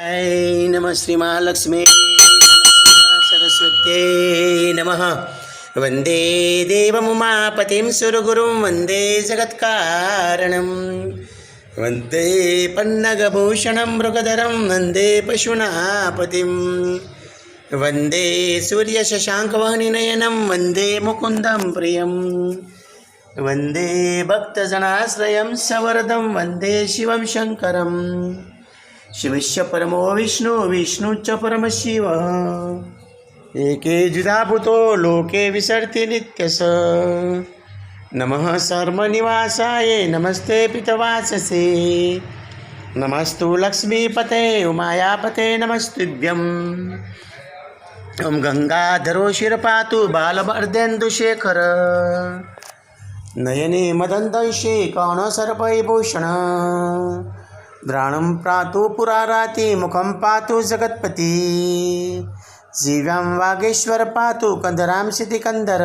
ऐ नमः श्रीमहालक्ष्मी सरस्वत्यै नमः। वन्दे देवमुमापतिं सुरगुरुं वन्दे जगत्कारणं वन्दे पन्नगभूषणं मृगधरं वन्दे पशूनापतिं वन्दे सूर्यशशाङ्कवहनिनयनं वन्दे मुकुन्दं प्रियं वन्दे भक्तजनाश्रयं सवरदं वन्दे शिवं शङ्करं। शिवस्य परमो विष्णु विष्णुश्च परमशिव एके द्विधाभूतो लोके विसरति नित्यश। नमः सर्वनिवासाय नमस्ते पितवाससे नमस्तु लक्ष्मीपते उमायापते नमस्तुभ्यम्। ॐ गंगाधरो शिरपातु बालवर्धेन्दुशेखर नयने मदन्तंशे कौणसर्पविभूषण द्राणं पातु पुराराति मुखं पातु जगत्पति जीव्यां वागेश्वर पातु कंधरां सिद्धिकंदर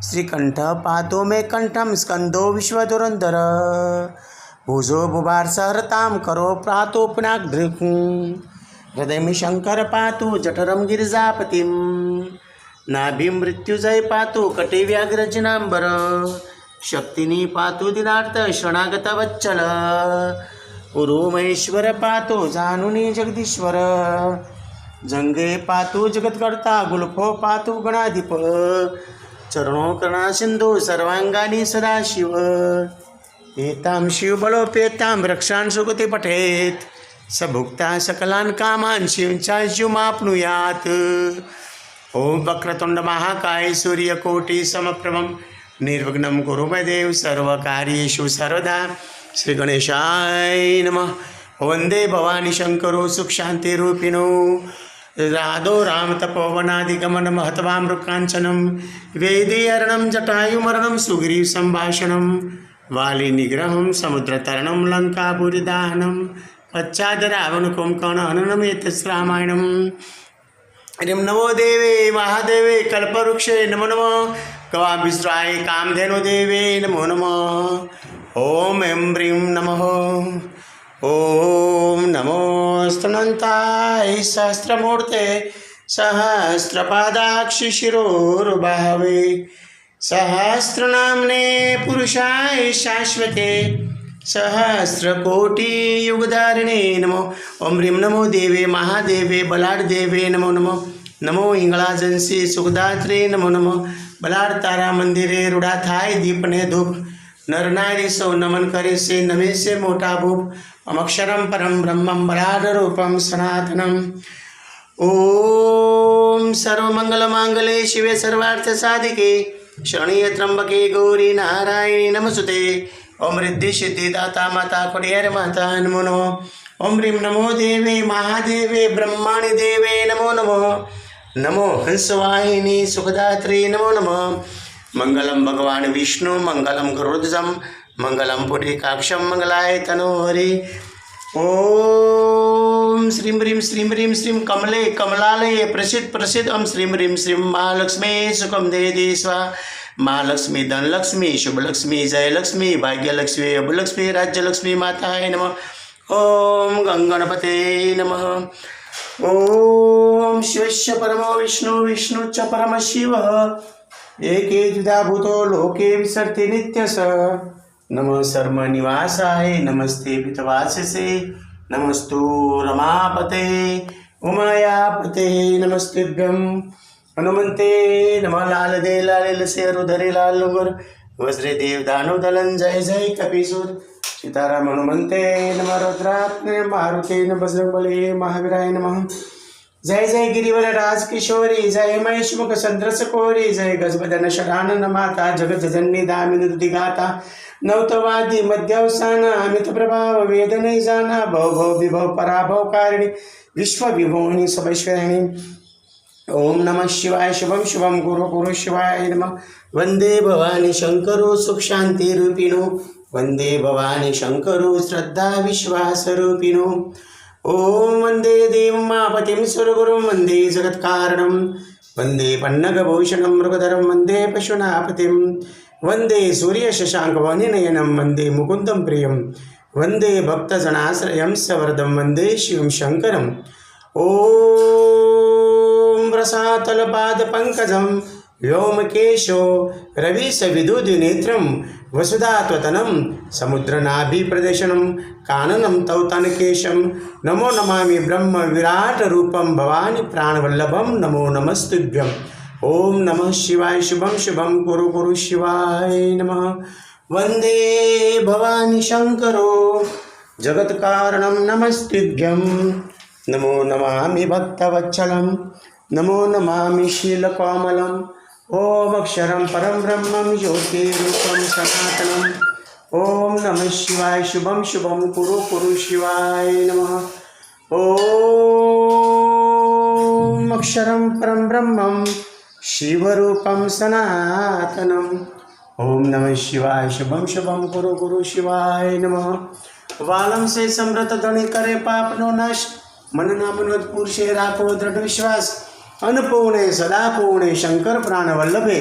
श्रीकंठ पातु मे कंठं स्कंदो विश्वधुरंधर भुजो बुभार सहरतां करो पातु पुनाग्धृक् हृदय शंकर पातु जठरं गिरिजापतिं नाभिं मृत्युजय पातु कटे व्याघ्रजनांबर शक्तिनी पातु दिनार्थ शरणागत वत्सल उरुमेश्वर पातु जानुनी जगदीश्वर जंगे पातु जगत्कर्ता गुल्फो पातु गणाधिप चरणो करुणा सिंधु सर्वांगानी सदाशिव एतां शिवबलोपेतां रक्षान् सुगति पठेत् स भुक्ता सकलान् कामान् शिवञ्चा शिवमाप्नुयात्। ओम वक्रतुंड महाकाय सूर्यकोटि समप्रभं निर्विघ्नं कुरु मे देव सर्वकार्येषु सर्वदा। श्री गणेशाय नमः। वंदे भवानी शंकरो सुख शांति रूपिणो राधो राम तपोवनादिगमन महत्वामृकांचनम वेदीहरणं जटायुमरणं सुग्रीव संभाषणं वाली निग्रहं समुद्रतरणं लंकापुरीदाहनं पश्चाद रावण कुंभकर्ण एतत् हरिं नमो देवे महादेवे कल्पवृक्षे नमो नमः कवाभिस्राय कामधेनु देवे नमो नमः। ओम ऐं ह्रीं नमः। ओम नमो स्तनन्ताय सहस्रमूर्ते सहस्रपादाक्षि शिरोरुबाहवे सहस्रनाम्ने पुरुषाय शाश्वते सहस्रकोटियुगधारिणे नमो। ओम ह्रीं नमो देवे महादेवे बलाढ्य देवे नमो नमो। नमो हिंगलाजंसी सुखदात्रे नमो नमो। बलाढ्य तारा मंदिरे रूढ़ा थाय दीपने धूप नर नारी सो नमन करे से नमे से मोटा भूप अमक्षरम परम ब्रह्मम बलाढ्य रूपम सनातनम। ओम सर्वमंगल मांगले शिवे सर्वार्थ साधिके शरण्ये त्र्यंबके गौरी नारायणी नमस्तुते। ओम रिद्धि सिद्धि दाता माता कोडियर माता नमो नमो। ओम ह्रीं नमो देवे महादेवे ब्रह्माणि देवे नमो नमो। नमो हंसवाहिनी सुखदात्री नमो नमः। मंगलम भगवान विष्णु मंगलम गरुड़ध्वजं मंगलम पुंडरीकाक्षं मंगलाय तनोहरि। ओम श्रीं ह्रीं श्रीं कमले कमलालये प्रसिद्ध प्रसिद्ध ओम श्रीं ह्रीं श्रीं महालक्ष्मी सुखम दे स्वाहा। महालक्ष्मी धनलक्ष्मी शुभलक्ष्मी जयलक्ष्मी भाग्यलक्ष्मी अभलक्ष्मी राज्यलक्ष्मी माताय नमः। ओम गंगणपते नमः। ओम शिवस्य परमो विष्णु विष्णुश्च परमशिव एके द्विधाभूतो लोके विसरति नित्यश। नमः सर्वनिवासाय नमस्ते पितवाससे नमस्तु रमापते उमायापते नमस्तुभ्यं। हनुमन्ते नमः। लाल दे लाल लसे रुधरे लाल लंगोर वज्रे देव दानव दलन जय जय कपीसुर सीताराम हनुमन्ते नमः। रुद्रात्मे मारुते नमः बजरंगबली महावीराय नमः। जय जय गिरिवर राज किशोरी जय महेश मुख चंद्रसकोरी जय गजबदन शरानन माता जगत जननी दामिनी दुतिगाता नवतवादी मध्यवसान अमित प्रभाव वेदनै जाना भव भव विभव पराभव कारिणी विश्व विभोहिनी सबैश्वरिणी। ओम नमः शिवाय शुभम शुभम गुरु गुरु शिवाय नमः। वंदे भवानी शंकरो सुख शांति रूपिणो वंदे भवानी शंकरो श्रद्धा विश्वास रूपिणो। ओम वंदे देवमापतिं सुरगुरुं वंदे जगत्कारणं वंदे पन्नगभूषणं मृगधरं वंदे पशूनापतिं वंदे सूर्यशशाङ्कवहनिनयनं वंदे मुकुन्दं प्रियं वंदे भक्तजनाश्रयं सवरदं वंदे शिवं शङ्करम् ॐ रसातलपादपङ्कजं व्योमकेशो रविसविदुद्युनेत्रं वसुधात्वतनं समुद्रनाभिप्रदर्शनं काननं तौतनकेशं नमो नमामि ब्रह्म विराटरूपं भवानी प्राणवल्लभं नमो नमस्तुभ्यं ओम नमः शिवाय शुभं शुभं कुरु कुरु शिवाय नमः वंदे भवानी शंकरो जगत्कारणं नमस्तुभ्यं नमो नमामि भक्तवत्सलं नमो नमामि शीलकोमलम् ओम अक्षरं परं ब्रह्मं ज्योतिरूपं सनातनम् ओम नमः शिवाय शुभं शुभं कुरु कुरु शिवाय नमः ओम अक्षरं परं ब्रह्मं शिवरूपं सनातनम् ओम नमः शिवाय शुभं शुभं कुरु कुरु शिवाय नमः वालम से समृत धनी करे पाप नो नाश मन नामनोद पुरुषे राखो दृढ़ विश्वास अन्नपूर्णे सदापूर्णे शंकर प्राणवल्लभे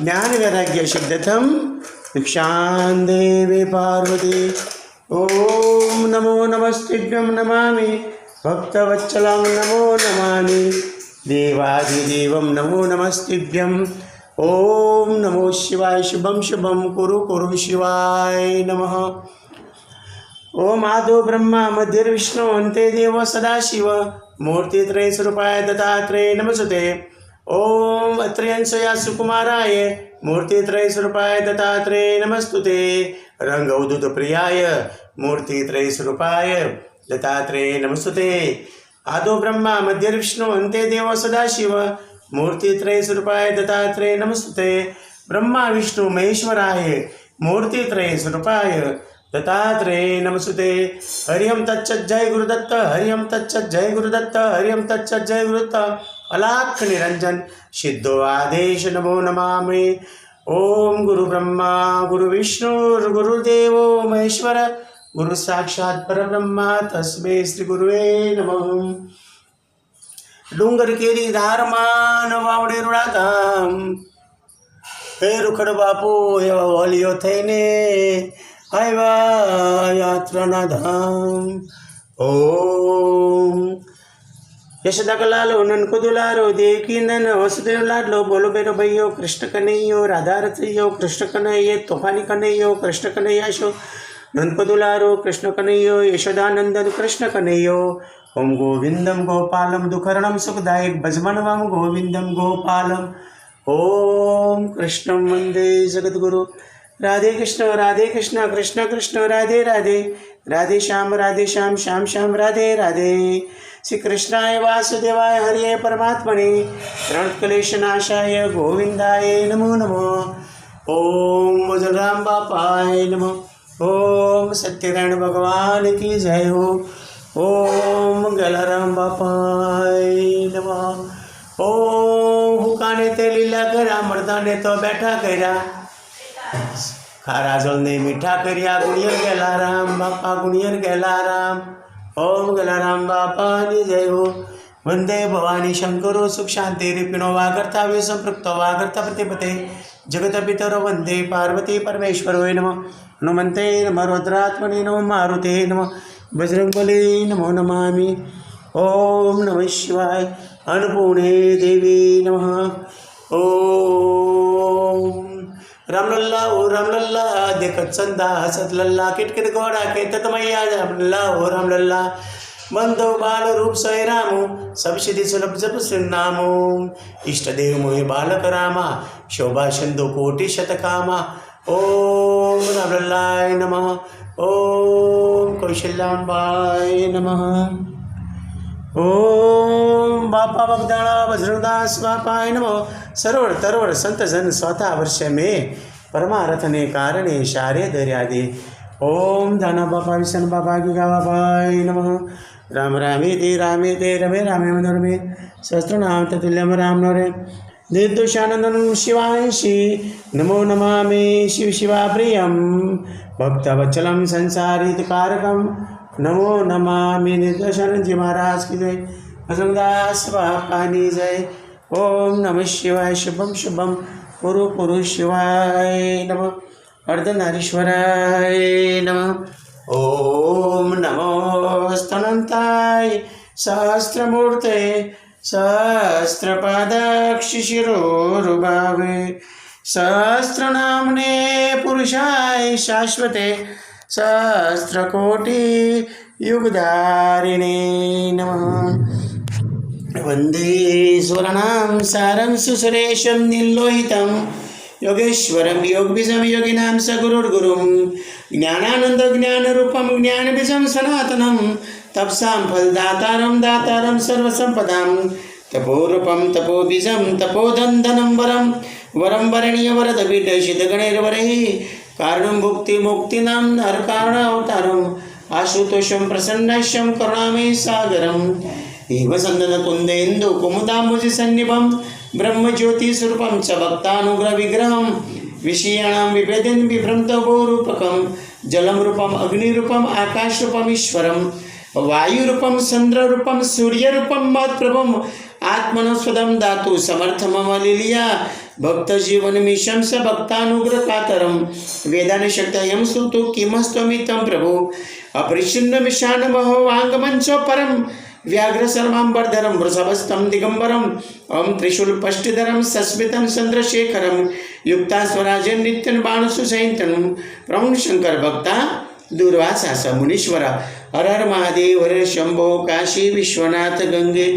ज्ञान वैराग्य सिद्धतम भिक्षां देवी पार्वती ओम नमो नमस्तेभ्यं नमामि भक्तवत्सलं नमो नमामि देवादिदेवं नमो नमस्तेभ्यं ओम नमो शिवाय शुभं शुभं कुरु कुरु शिवाय नमः ओम आदो ब्रह्मा मध्य विष्णु अन्ते देव सदाशिव मूर्तित्रय स्वरूपाय दत्तात्रेय नमस्ते ओम अत्र्यंशया सुकुमाराय मूर्तित्रय स्वरूपाय दत्तात्रेय नमस्तुते रंग उदुत प्रियाय मूर्तित्रय स्वरूपाय दत्तात्रेय नमस्तुते आदो ब्रह्मा मध्य विष्णु अन्ते देव सदाशिव मूर्तित्रय स्वरूपाय दत्तात्रेय नमस्ते ब्रह्मा विष्णु महेश्वराय मूर्तित्रय स्वरूपाय दत्तात्रेय नमस्ते हरिओम तच्चत जय गुरुदत्त हरिओम तच्चत जय गुरुदत्त हरिओम तच्चत जय गुरुदत्त अलाख निरंजन सिद्धो आदेश नमो नमामि ओम गुरु ब्रह्मा गुरु विष्णु गुरुदेव महेश्वर गुरु साक्षात परब्रह्मा तस्मै श्री गुरुवे नमः डूंगर केरी धारमान वावडे रुडाधाम हे रुखड बापू हे वालियो थईने आयवा यात्रा धाम ओम यशोदा का लालो ननको दुलारो देवकी नंदन वसुदेव लाडलो बोलो बेरो भैयो कृष्ण कन्हैयो राधा रचैयो कृष्ण कन्हैये तोफानी कन्हैयो कृष्ण कन्हैयाशो ननको दुलारो कृष्ण कन्हैयो यशोदानंदन कृष्ण कन्हैयो ओम गोविंदम गोपालम दुखरणम सुखदायक भजमनवम गोविंदम गोपालम ओम कृष्णं वंदे जगद्गुरु राधे कृष्ण कृष्ण कृष्ण राधे राधे राधे श्याम श्याम श्याम राधे राधे श्री कृष्णाय वासुदेवाय हरिये परमात्मने प्रणतक्लेशनाशाय गोविंदाय नमो नमो ओम बलराम बापाय नमो ओम सत्यनारायण भगवान की जय हो ओम गलाराम बापाय नमो ओम हुकाने ते लीला करा मर्दाने तो बैठा करा खारा जल ने मीठा करिया गुणियर गेला राम बापा गुणियर गेला राम ओम गलाराम बापा नि जय हो वंदे भवानी शंकरो सुख शांति रिपिनो वागर्ता वे संपृक्तो वागर्ता प्रतिपते जगत पितरो वंदे पार्वती परमेश्वरो नमः हनुमन्ते नमः रुद्रात्मने नमः मारुते नमः बजरंगबली नमो नमामि ओम नमः शिवाय अन्नपूर्णे देवी नमः ओम रामलल्ला ओ रामलल्ला देखत चंदा हसत लल्ला किटकिट घोडा खेतत मैया रामलल्ला ओ रामलल्ला बंधो बाल रूप सोय रामो सब सिद्धि सुलभ जप नामो इष्ट देव मोहि बालक रामा शोभा सिंधु कोटि शतकामा ओम रामलल्लाय नमः ओम कौशल्याम्बाय नमः ओम बापा बगदाणा बजरंगदास बापाय नमो सरोवर तरोवर संत जन स्वतः वर्ष में परमारथ ने कारणे शारे दर्यादे ओम दाना बापा विष्णु बापा की बापाय नमः राम रामे ते रमे रामे मनोरमे सहस्रनाम ततुल्यम राम नरे निर्दोषानंदन शिवांशी नमो नमामि शिव शिवा प्रियम भक्तवत्सलं संसारितकारकम नमो नमामि निर्दोषानंद जी महाराज की जय बजरंगदास बापा की जय ओम नमः शिवाय शुभम शुभम कुरु कुरु शिवाय नमः अर्धनारीश्वराय नमः ओम नमो स्तनन्ताय सहस्रमूर्ते सहस्रपादाक्षिशिरोरुभावे सहस्रनाम्ने पुरुषाय शाश्वते सहस्रकोटि युगधारिणे नमः। वन्दे सुवर्णां सारं सुसुरेशं निर्लोहितं योगेश्वरं योगबीजं योगिनां सगुरुर्गुरुं ज्ञानानन्दज्ञानरूपं ज्ञानबीजं सनातनं तपसां फलदातारं दातारं सर्वसम्पदां तपोरूपं तपोबीजं तपोदन्दनं वरं वरं वरणीयवरदपीठशितगणैर्वरैः कारणं भुक्तिमुक्तीनां नरकारणवतारम् आशुतोषं प्रसन्नाश्यं करुणामय सागरं हेमसन्दनकुन्देन्दु कुमुदाम्बुजसन्निभं ब्रह्मज्योतिस्वरूपं च भक्तानुग्रहविग्रहं विषयाणां विभेदन विभ्रमतभूरूपकं जलं रूपम् अग्निरूपम् आकाशरूपम् ईश्वरं वायुरूपं चन्द्ररूपं सूर्यरूपं मत्प्रभम् आत्मनस्वदं दातु समर्थममलिलिया भक्तजीवनमीशं स भक्तानुग्रहकातरं वेदानशक्तयं स्तुतु किमस्त्वमितं प्रभु अपरिच्छिन्नमिशानमहो वाङ्गमञ्चो परं व्याघ्रशर्माम्बरधरं वृषभस्तं दिगम्बरं ॐ त्रिशूलपष्टिधरं सस्मितं चन्द्रशेखरं युक्तास्वराजं नित्यं बाणसुसहितं प्रभुशङ्कर भक्ता दूर्वासा स मुनीश्वर हर हर महादेव हर शंभो काशी विश्वनाथ गंगे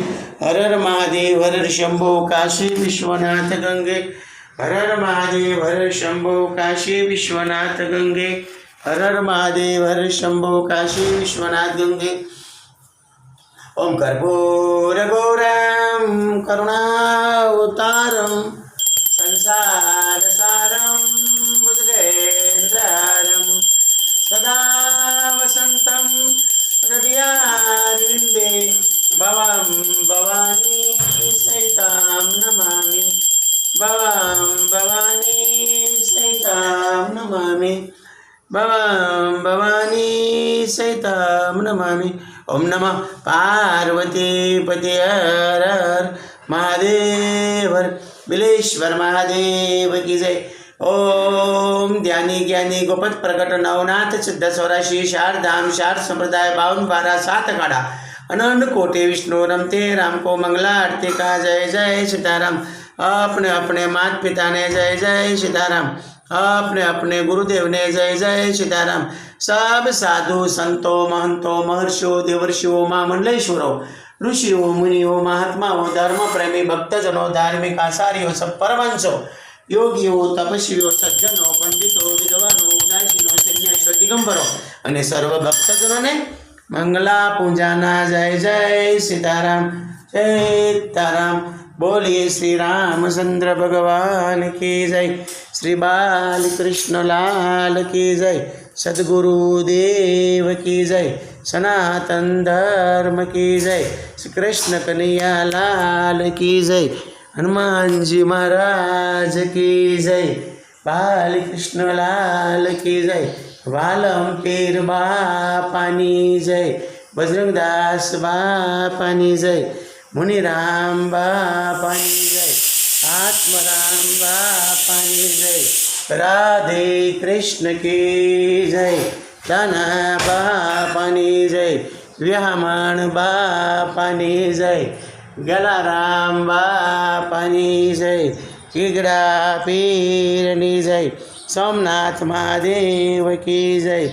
हर हर महादेव हर शंभो काशी विश्वनाथ गंगे हर हर महादेव हर शंभो काशी विश्वनाथ गंगे हर हर महादेव हर शंभो काशी विश्वनाथ गंगे। ओम कर्पूरगौरं करुणावतारं संसारसारं भुजगेन्द्रहारं सदा वसन्तं हृदयारविन्दे भवां भवानी सहितां नमामि भवां भवानी सहितां नमामि भवां भवानी सहितां नमामि। ओम नमः पार्वती पते हर हर महादेव बिलेश्वर महादेव की जय। ओम ध्यानी ज्ञानी गोपत प्रकट नवनाथ सिद्ध स्वराशी शारदाम शार संप्रदाय 52 7 काढ़ा अनंत कोटि विष्णु रमते राम को मंगला आरती का जय जय सीताराम। अपने अपने माता पिता ने जय जय सीताराम अपने अपने गुरुदेव ने जय जय सीताराम। सब साधु संतों महंतों महर्षियों देवर्षियों महामंडलेश्वरों ऋषियों मुनियों महात्माओं धर्म प्रेमी भक्तजनों धार्मिक आचार्यों सब परमहंसों योगियों तपस्वियों सज्जनों पंडितों विद्वानों उदासीनों सन्यासियों दिगंबरों અને સર્વ ભક્તજનોને મંગલા પૂજાના જય જય સીતારામ જય સીતારામ। बोलिए श्री रामचंद्र भगवान की जय श्री बालकृष्ण लाल की जय सद्गुरुदेव की जय सनातन धर्म की जय श्री कृष्ण कन्हैया लाल की जय हनुमान जी महाराज की जय बालकृष्ण लाल की जय वालम पीर बापानी जय बजरंगदास बापानी जय मुनिराम बापानी जय आत्मराम बापानी जय राधे कृष्ण की जय दाना बापानी जय व्यामण बापानी जय गलाराम बापानी जय किगड़ा पीरनी जय सोमनाथ महादेव की जय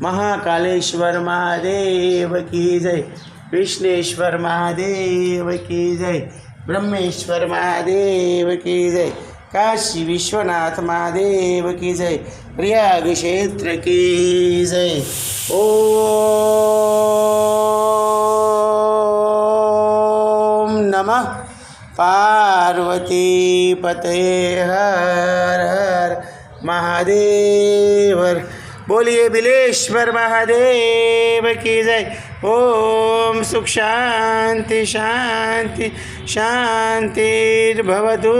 महाकालेश्वर महादेव की जय विष्णेश्वर महादेव की जय ब्रह्मेश्वर महादेव की जय काशी विश्वनाथ महादेव की जय प्रयाग क्षेत्र की जय। ओम नमः पार्वती पते हर हर महादेव। बोलिए बिलेश्वर महादेव की जय। ओम सुख शांति शांति शांतिर्भवतु।